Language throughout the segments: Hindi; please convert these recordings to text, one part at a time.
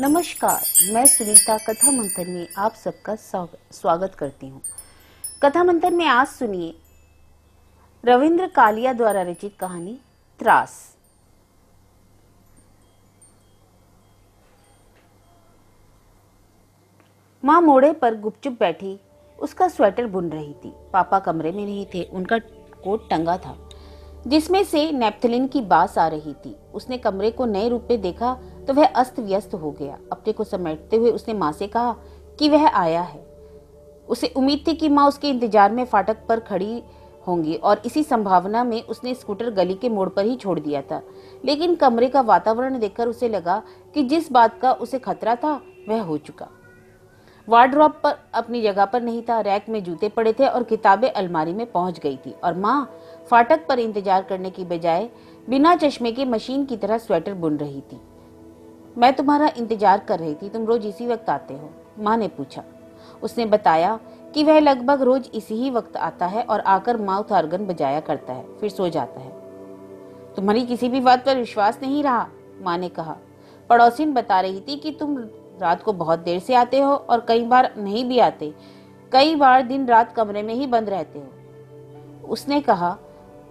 नमस्कार, मैं सुनीता कथा मंथन में आप सबका स्वागत करती हूँ। कथा मंथन में आज सुनिए रविंद्र कालिया द्वारा रचित कहानी त्रास। माँ मोड़े पर गुपचुप बैठी उसका स्वेटर बुन रही थी। पापा कमरे में नहीं थे। उनका कोट टंगा था जिसमें से नेप्थलिन की बास आ रही थी। उसने कमरे को नए रूप में देखा तो वह अस्त व्यस्त हो गया। अपने को समेटते हुए उसने माँ से कहा कि वह आया है। उसे उम्मीद थी कि माँ उसके इंतजार में फाटक पर खड़ी होंगी और इसी संभावना में उसने स्कूटर गली के मोड़ पर ही छोड़ दिया था। लेकिन कमरे का वातावरण देखकर उसे लगा कि जिस बात का उसे खतरा था वह हो चुका। वार्डरोब पर अपनी जगह पर नहीं था। रैक में जूते पड़े थे और किताबें अलमारी में पहुंच गई थी और माँ फाटक पर इंतजार करने की बजाय बिना चश्मे के मशीन की तरह स्वेटर बुन रही थी। मैं तुम्हारा इंतजार कर रही थी। तुम रोज इसी वक्त आते हो? माँ ने पूछा। उसने बताया कि वह लगभग रोज इसी ही वक्त आता है और आकर माउथ ऑर्गन बजाया करता है, फिर सो जाता है। तुम्हारी किसी भी बात पर विश्वास नहीं रहा, माँ ने कहा। पड़ोसिन बता रही थी कि तुम रात को बहुत देर से आते हो और कई बार नहीं भी आते। कई बार दिन रात कमरे में ही बंद रहते हो। उसने कहा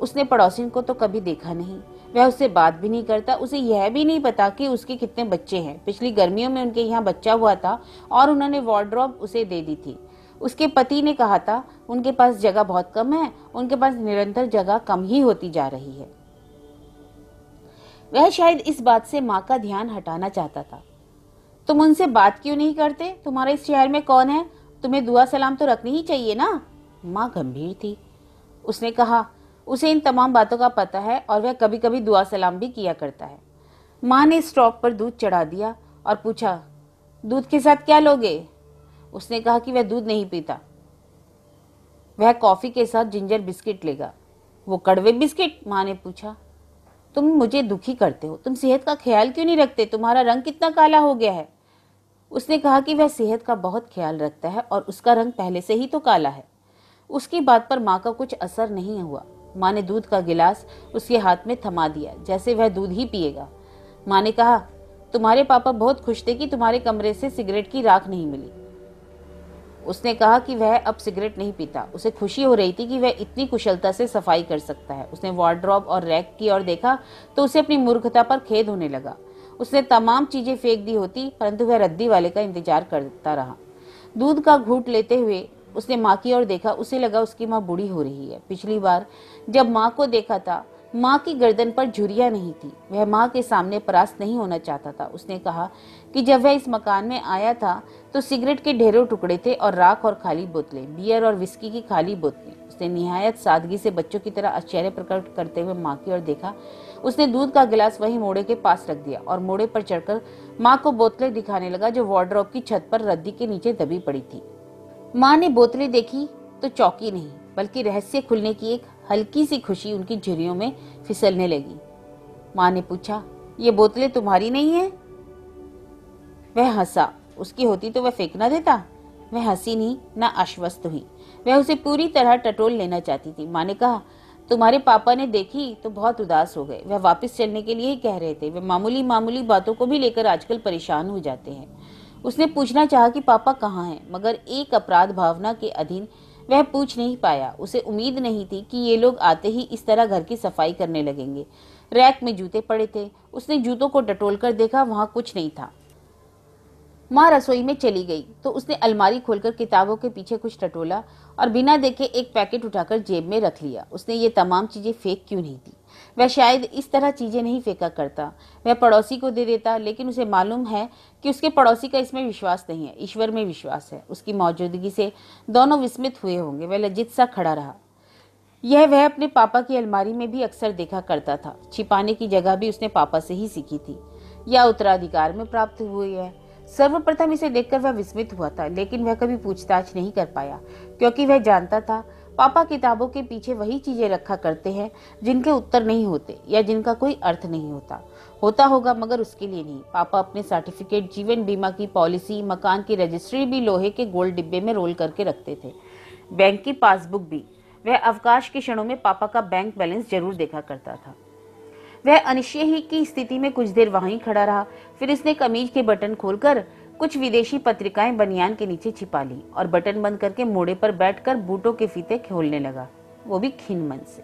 उसने पड़ोसिन को तो कभी देखा नहीं। वह उससे बात भी नहीं करता। उसे यह भी नहीं पता कि उसके कितने बच्चे हैं। पिछली गर्मियों में उनके यहाँ बच्चा हुआ था और उन्होंने वार्डरोब उसे दे दी थी। उसके पति ने कहा था उनके पास जगह बहुत कम है। उनके पास निरंतर जगह कम ही होती जा रही है। वह शायद इस बात से माँ का ध्यान हटाना चाहता था। तुम उनसे बात क्यों नहीं करते? तुम्हारे इस शहर में कौन है? तुम्हें दुआ सलाम तो रखनी ही चाहिए ना। माँ गंभीर थी। उसने कहा उसे इन तमाम बातों का पता है और वह कभी कभी दुआ सलाम भी किया करता है। माँ ने स्टॉप पर दूध चढ़ा दिया और पूछा, दूध के साथ क्या लोगे? उसने कहा कि वह दूध नहीं पीता। वह कॉफी के साथ जिंजर बिस्किट लेगा। वो कड़वे बिस्किट? माँ ने पूछा। तुम मुझे दुखी करते हो। तुम सेहत का ख्याल क्यों नहीं रखते? तुम्हारा रंग कितना काला हो गया है। उसने कहा कि वह सेहत का बहुत ख्याल रखता है और उसका रंग पहले से ही तो काला है। उसकी बात पर माँ का कुछ असर नहीं हुआ। माँ ने दूध का गिलास उसके हाथ में थमा दिया जैसे वह दूध ही पिएगा। माँ ने कहा तुम्हारे पापा बहुत खुश थे कि तुम्हारे कमरे से सिगरेट की राख नहीं मिली। उसने कहा कि वह अब सिगरेट नहीं पीता। उसे खुशी हो रही थी कि वह इतनी कुशलता से सफाई कर सकता है। उसने वार्डरोब और रैक की ओर देखा तो उसे अपनी मूर्खता पर खेद होने लगा। उसने तमाम चीजें फेंक दी होती परंतु वह रद्दी वाले का इंतजार करता रहा। दूध का घूंट लेते हुए उसने माँ की ओर देखा। उसे लगा उसकी माँ बूढ़ी हो रही है। पिछली बार जब माँ को देखा था माँ की गर्दन पर झुर्रियां नहीं थी। वह माँ के सामने परास्त नहीं होना चाहता था। उसने कहा कि जब वह इस मकान में आया था तो सिगरेट के ढेरों टुकड़े थे और राख और खाली बोतलें, बियर और विस्की की खाली बोतलें। उसने निहायत सादगी से बच्चों की तरह आश्चर्य प्रकट करते हुए माँ की ओर देखा। उसने दूध का गिलास वहीं मोड़े के पास रख दिया और मोड़े पर चढ़कर माँ को बोतलें दिखाने लगा जो वार्डरोब की छत पर रद्दी के नीचे दबी पड़ी थी। माँ ने बोतलें देखी तो चौंकी नहीं बल्कि रहस्य खुलने की एक हल्की सी खुशी उनकी झुर्रियों में फिसलने लगी। माँ ने पूछा, ये बोतलें तुम्हारी नहीं है? वह हंसा। उसकी होती तो वह फेंकना देता। वह हंसी नहीं ना आश्वस्त हुई। वह उसे पूरी तरह टटोल लेना चाहती थी। माँ ने कहा, तुम्हारे पापा ने देखी तो बहुत उदास हो गए। वह वापस चलने के लिए ही कह रहे थे। वे मामूली मामूली बातों को भी लेकर आजकल परेशान हो जाते हैं। उसने पूछना चाहा कि पापा कहाँ हैं, मगर एक अपराध भावना के अधीन वह पूछ नहीं पाया। उसे उम्मीद नहीं थी कि ये लोग आते ही इस तरह घर की सफाई करने लगेंगे। रैक में जूते पड़े थे। उसने जूतों को टटोल कर देखा, वहां कुछ नहीं था। माँ रसोई में चली गई तो उसने अलमारी खोलकर किताबों के पीछे कुछ टटोला और बिना देखे एक पैकेट उठाकर जेब में रख लिया। उसने ये तमाम चीजें फेंक क्यों नहीं दी? वह शायद इस तरह चीजें नहीं फेंका करता। वह पड़ोसी को दे देता, लेकिन उसे मालूम है कि उसके पड़ोसी का इसमें विश्वास नहीं है, ईश्वर में विश्वास है। उसकी मौजूदगी से दोनों विस्मित हुए होंगे। वह लज्जित सा खड़ा रहा। यह वह अपने पापा की अलमारी में भी अक्सर देखा करता था। छिपाने की जगह भी उसने पापा से ही सीखी थी या उत्तराधिकार में प्राप्त हुई है। सर्वप्रथम इसे देखकर वह विस्मित हुआ था, लेकिन वह कभी पूछताछ नहीं कर पाया क्योंकि वह जानता था पापा किताबों के पीछे वही चीजें रखा करते हैं जिनके उत्तर नहीं होते या जिनका कोई अर्थ नहीं होता। होता होगा मगर उसके लिए नहीं। पापा अपने सर्टिफिकेट, जीवन बीमा की पॉलिसी, मकान की रजिस्ट्री भी लोहे के गोल डिब्बे में रोल करके रखते थे। बैंक की पासबुक भी। वह अवकाश के क्षणों में पापा का बैंक बैलेंस जरूर देखा करता था। वह अनिश्चय ही की स्थिति में कुछ देर वहीं खड़ा रहा। फिर उसने कमीज के बटन खोलकर कुछ विदेशी पत्रिकाएं बनियान के नीचे छिपा ली और बटन बंद करके मोड़े पर बैठकर बूटों के फीते खोलने लगा, वो भी खिन्न मन से।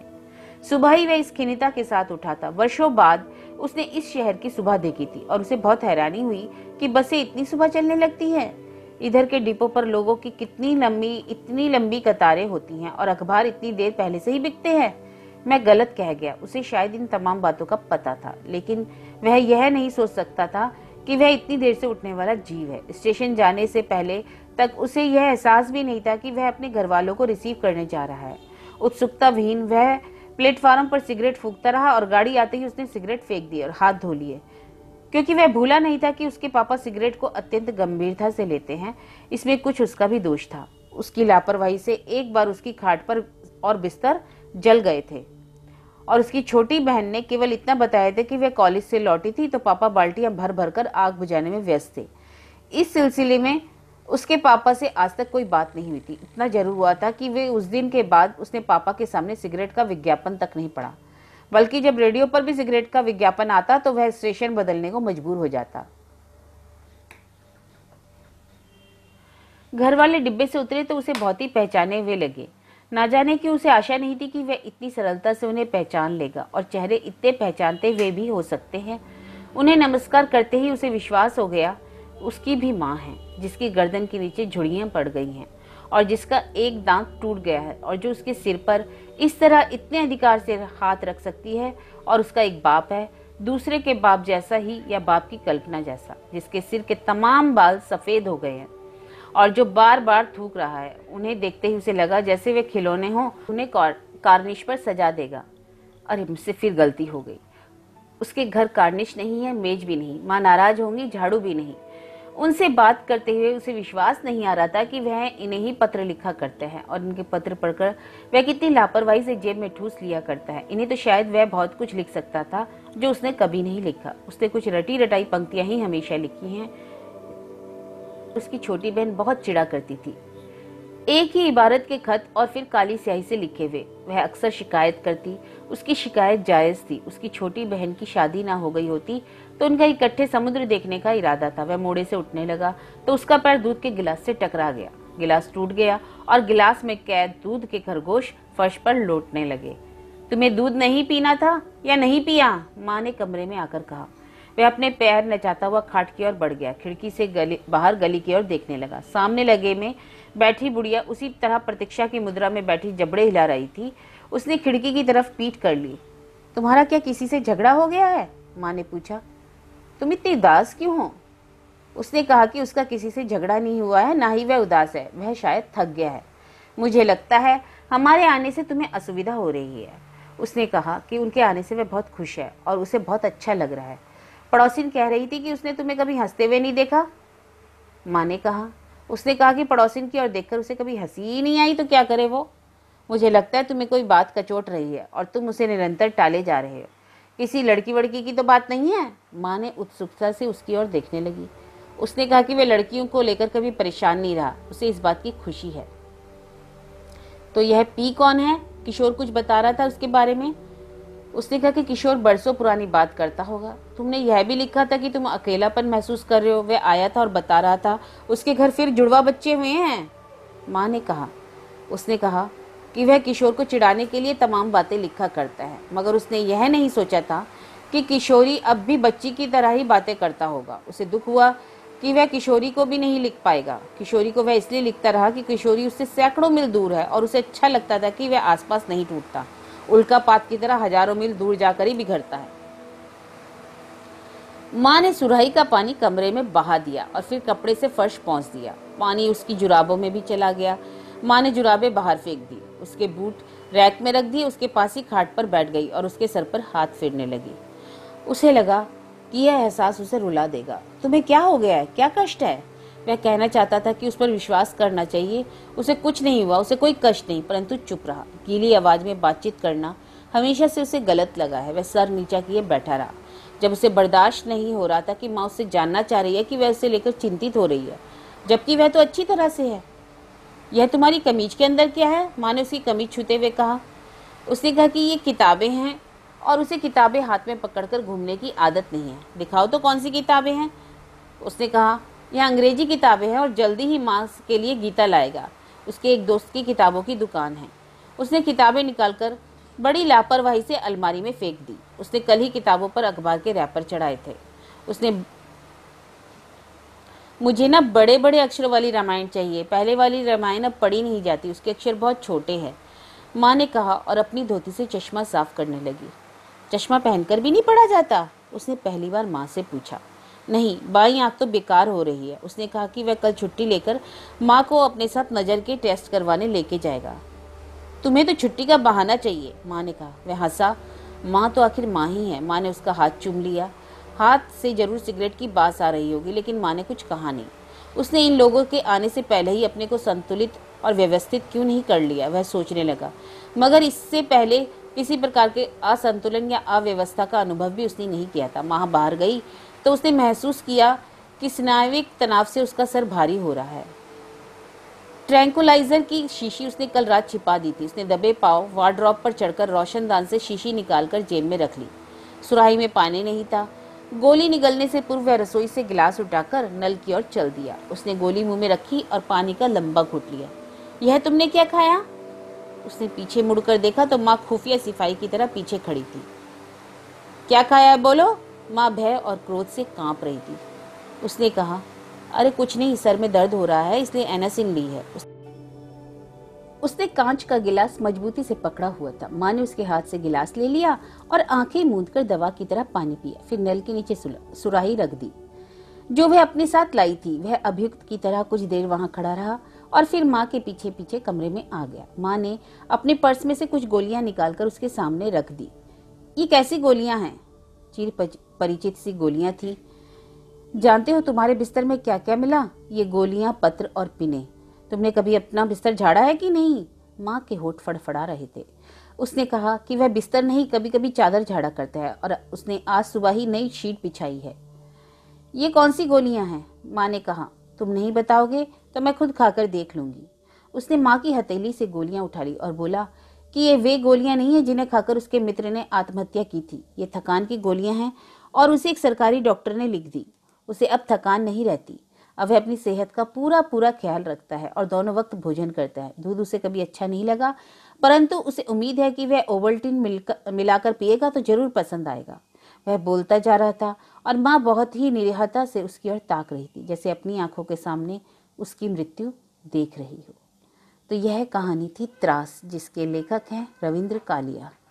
सुबह ही वह इस खिन्नता के साथ उठा था। वर्षों बाद उसने इस शहर की सुबह देखी थी और उसे बहुत हैरानी हुई कि बसें इतनी सुबह चलने लगती हैं। इधर के डिपो पर लोगों की इतनी लंबी कतारें होती हैं और अखबार इतनी देर पहले से ही बिकते हैं। मैं गलत कह गया। उसे शायद इन तमाम बातों का पता था, लेकिन वह यह नहीं सोच सकता था कि वह इतनी देर से उठने वाला जीव है। स्टेशन जाने से पहले तक उसे यह एहसास भी नहीं था कि वह अपने घर वालों को रिसीव करने जा रहा है। उत्सुकता विहीन वह प्लेटफार्म पर सिगरेट फूंकता रहा और गाड़ी आते ही उसने सिगरेट फेंक दी और हाथ धो लिए, क्योंकि वह भूला नहीं था कि उसके पापा सिगरेट को अत्यंत गंभीरता से लेते हैं। इसमें कुछ उसका भी दोष था। उसकी लापरवाही से एक बार उसकी खाट पर और बिस्तर जल गए थे और उसकी छोटी बहन ने केवल इतना बताया था कि वह कॉलेज से लौटी थी तो पापा बाल्टियां भर भर कर आग बुझाने में व्यस्त थे। इस सिलसिले में उसके पापा से आज तक कोई बात नहीं हुई थी। इतना जरूर हुआ था कि वे उस दिन के बाद उसने पापा के सामने सिगरेट का विज्ञापन तक नहीं पढ़ा, बल्कि जब रेडियो पर भी सिगरेट का विज्ञापन आता तो वह स्टेशन बदलने को मजबूर हो जाता। घर वाले डिब्बे से उतरे तो उसे बहुत ही पहचाने हुए लगे। ना जाने कि उसे आशा नहीं थी कि वह इतनी सरलता से उन्हें पहचान लेगा, और चेहरे इतने पहचानते हुए भी हो सकते हैं। उन्हें नमस्कार करते ही उसे विश्वास हो गया उसकी भी माँ है, जिसकी गर्दन के नीचे झुर्रियां पड़ गई हैं और जिसका एक दांत टूट गया है और जो उसके सिर पर इस तरह इतने अधिकार से हाथ रख सकती है। और उसका एक बाप है, दूसरे के बाप जैसा ही या बाप की कल्पना जैसा, जिसके सिर के तमाम बाल सफेद हो गए हैं और जो बार बार थूक रहा है। उन्हें देखते ही उसे लगा जैसे वे खिलौने हों, उन्हें कार्निश पर सजा देगा। अरे मुझसे फिर गलती हो गई। उसके घर कार्निश नहीं है, मेज भी नहीं, माँ नाराज होंगी, झाड़ू भी नहीं। उनसे बात करते हुए उसे विश्वास नहीं आ रहा था कि वह इन्हें ही पत्र लिखा करते हैं और इनके पत्र पढ़कर वह कितनी लापरवाही से जेब में ठूस लिया करता है। इन्हें तो शायद वह बहुत कुछ लिख सकता था जो उसने कभी नहीं लिखा। उसने कुछ रटी रटाई पंक्तियां ही हमेशा लिखी हैं। उसकी छोटी बहन बहुत चिढ़ा करती थी। एक ही इबारत के खत और फिर काली स्याही से लिखे हुए। वह अक्सर शिकायत करती। उसकी शिकायत जायज थी। उसकी छोटी बहन की शादी ना हो गई होती तो उनका इकट्ठे समुद्र देखने का इरादा था। वह मोड़े से उठने लगा तो उसका पैर दूध के गिलास से टकरा गया। गिलास टूट गया और गिलास में कैद दूध के खरगोश फर्श पर लौटने लगे। तुम्हें दूध नहीं पीना था या नहीं पिया? माँ ने कमरे में आकर कहा। वह अपने पैर नचाता हुआ खाट की ओर बढ़ गया। खिड़की से बाहर गली की ओर देखने लगा। सामने लगे में बैठी बुढ़िया उसी तरह प्रतीक्षा की मुद्रा में बैठी जबड़े हिला रही थी। उसने खिड़की की तरफ पीठ कर ली। तुम्हारा क्या किसी से झगड़ा हो गया है? माँ ने पूछा। तुम इतनी उदास क्यों हो? उसने कहा कि उसका किसी से झगड़ा नहीं हुआ है, ना ही वह उदास है। वह शायद थक गया है। मुझे लगता है हमारे आने से तुम्हें असुविधा हो रही है। उसने कहा कि उनके आने से वह बहुत खुश है और उसे बहुत अच्छा लग रहा है। पड़ोसिन कह रही थी कि उसने तुम्हें कभी हंसते हुए नहीं देखा। माँ ने कहा। उसने कहा कि पड़ोसिन की ओर देखकर उसे कभी हंसी ही नहीं आई तो क्या करे वो। मुझे लगता है तुम्हें कोई बात कचोट रही है और तुम उसे निरंतर टाले जा रहे हो। किसी लड़की वड़की की तो बात नहीं है? माँ ने उत्सुकता से उसकी ओर देखने लगी। उसने कहा कि वह लड़कियों को लेकर कभी परेशान नहीं रहा। उसे इस बात की खुशी है। तो यह पी कौन है? किशोर कुछ बता रहा था उसके बारे में। उसने कहा कि किशोर बरसों पुरानी बात करता होगा। तुमने यह भी लिखा था कि तुम अकेलापन महसूस कर रहे हो। वह आया था और बता रहा था उसके घर फिर जुड़वा बच्चे हुए हैं। माँ ने कहा। उसने कहा कि वह किशोर को चिढ़ाने के लिए तमाम बातें लिखा करता है, मगर उसने यह नहीं सोचा था कि किशोरी अब भी बच्ची की तरह ही बातें करता होगा। उसे दुख हुआ कि वह किशोरी को भी नहीं लिख पाएगा। किशोरी को वह इसलिए लिखता रहा कि किशोरी उससे सैकड़ों मील दूर है और उसे अच्छा लगता था कि वह आसपास नहीं टूटता, उल्कापात की तरह हजारों मील दूर जाकर ही बिखरता है। माँ ने सुराही का पानी कमरे में बहा दिया और फिर कपड़े से फर्श पोंछ दिया। पानी उसकी जुराबों में भी चला गया। माँ ने जुराबें बाहर फेंक दी, उसके बूट रैक में रख दिए, उसके पास ही खाट पर बैठ गई और उसके सर पर हाथ फेरने लगी। उसे लगा कि यह एहसास उसे रुला देगा। तुम्हें क्या हो गया है? क्या कष्ट है? वह कहना चाहता था कि उस पर विश्वास करना चाहिए, उसे कुछ नहीं हुआ, उसे कोई कष्ट नहीं, परंतु चुप रहा। गीली आवाज में बातचीत करना हमेशा से उसे गलत लगा है। वह सर नीचा किए बैठा रहा। जब उसे बर्दाश्त नहीं हो रहा था कि माँ उससे जानना चाह रही है कि वह उसे लेकर चिंतित हो रही है, जबकि वह तो अच्छी तरह से है। यह तुम्हारी कमीज के अंदर क्या है? माँ ने उसकी कमीज छूते हुए कहा। उसने कहा कि ये किताबें हैं और उसे किताबें हाथ में पकड़कर घूमने की आदत नहीं है। दिखाओ तो कौन सी किताबें हैं। उसने कहा, यह अंग्रेजी किताबें हैं और जल्दी ही माँ के लिए गीता लाएगा। उसके एक दोस्त की किताबों की दुकान है। उसने किताबें निकालकर बड़ी लापरवाही से अलमारी में फेंक दी। उसने कल ही किताबों पर अखबार के रैपर चढ़ाए थे। उसने मुझे ना बड़े बड़े अक्षर वाली रामायण चाहिए। पहले वाली रामायण अब पढ़ी नहीं जाती, उसके अक्षर बहुत छोटे हैं, माँ ने कहा और अपनी धोती से चश्मा साफ करने लगी। चश्मा पहनकर भी नहीं पढ़ा जाता? उसने पहली बार माँ से पूछा। नहीं, बाई आँख तो बेकार हो रही है। उसने कहा कि वह कल छुट्टी लेकर माँ को अपने साथ नज़र के टेस्ट करवाने लेके जाएगा। तुम्हें तो छुट्टी का बहाना चाहिए, माँ ने कहा। वह हंसा। माँ तो आखिर माँ ही है। माँ ने उसका हाथ चूम लिया। हाथ से जरूर सिगरेट की बास आ रही होगी, लेकिन माँ ने कुछ कहा नहीं। उसने इन लोगों के आने से पहले ही अपने को संतुलित और व्यवस्थित क्यों नहीं कर लिया, वह सोचने लगा। मगर इससे पहले किसी प्रकार के असंतुलन या अव्यवस्था का अनुभव भी उसने नहीं किया था। माँ बाहर गई तो उसने महसूस किया कि स्नायुविक तनाव से उसका सर भारी हो रहा है। ट्रैंकुलाइजर की शीशी उसने कल रात छिपा दी थी। उसने दबे पांव वार्डरोब पर चढ़कर रोशनदान से शीशी निकालकर जेब में रख ली। सुराही में पानी नहीं था। गोली निगलने से पूर्व वह रसोई से गिलास उठाकर नल की ओर चल दिया। उसने गोली मुंह में रखी और पानी का लंबा घूंट लिया। यह तुमने क्या खाया? उसने पीछे मुड़कर देखा तो माँ खुफिया सिपाही की तरह पीछे खड़ी थी। क्या खाया है बोलो? माँ भय और क्रोध से कांप रही थी। उसने कहा, अरे कुछ नहीं, सर में दर्द हो रहा है इसलिए एनासिन ली है। उसने कांच का गिलास मजबूती से पकड़ा हुआ था। माँ ने उसके हाथ से गिलास ले लिया और आंखें मूंदकर दवा की तरह पानी पिया। फिर नल के नीचे सुराही रख दी जो वह अपने साथ लाई थी। वह अभियुक्त की तरह कुछ देर वहां खड़ा रहा और फिर माँ के पीछे पीछे कमरे में आ गया। माँ ने अपने पर्स में से कुछ गोलियां निकालकर उसके सामने रख दी। ये कैसी गोलियां हैं? चिर परिचित सी गोलियां थी। जानते हो तुम्हारे बिस्तर में क्या क्या मिला? ये गोलियां, पत्र और पिने। तुमने कभी अपना बिस्तर झाड़ा है कि नहीं? माँ के होठ फड़फड़ा रहे थे। उसने कहा कि वह बिस्तर नहीं, कभी कभी चादर झाड़ा करता है और उसने आज सुबह ही नई शीट बिछाई है। ये कौन सी गोलियां हैं? माँ ने कहा। तुम नहीं बताओगे तो मैं खुद खाकर देख लूंगी। उसने माँ की हथेली से गोलियां उठा ली और बोला कि ये वे गोलियां नहीं है जिन्हें खाकर उसके मित्र ने आत्महत्या की थी। ये थकान की गोलियां हैं और उसे एक सरकारी डॉक्टर ने लिख दी। उसे अब थकान नहीं रहती। अब वह अपनी सेहत का पूरा पूरा ख्याल रखता है और दोनों वक्त भोजन करता है। दूध उसे कभी अच्छा नहीं लगा, परंतु उसे उम्मीद है कि वह ओवल्टीन मिलाकर पिएगा तो जरूर पसंद आएगा। वह बोलता जा रहा था और माँ बहुत ही निरीहता से उसकी ओर ताक रही थी, जैसे अपनी आंखों के सामने उसकी मृत्यु देख रही हो। तो यह कहानी थी त्रास, जिसके लेखक हैं रविंद्र कालिया।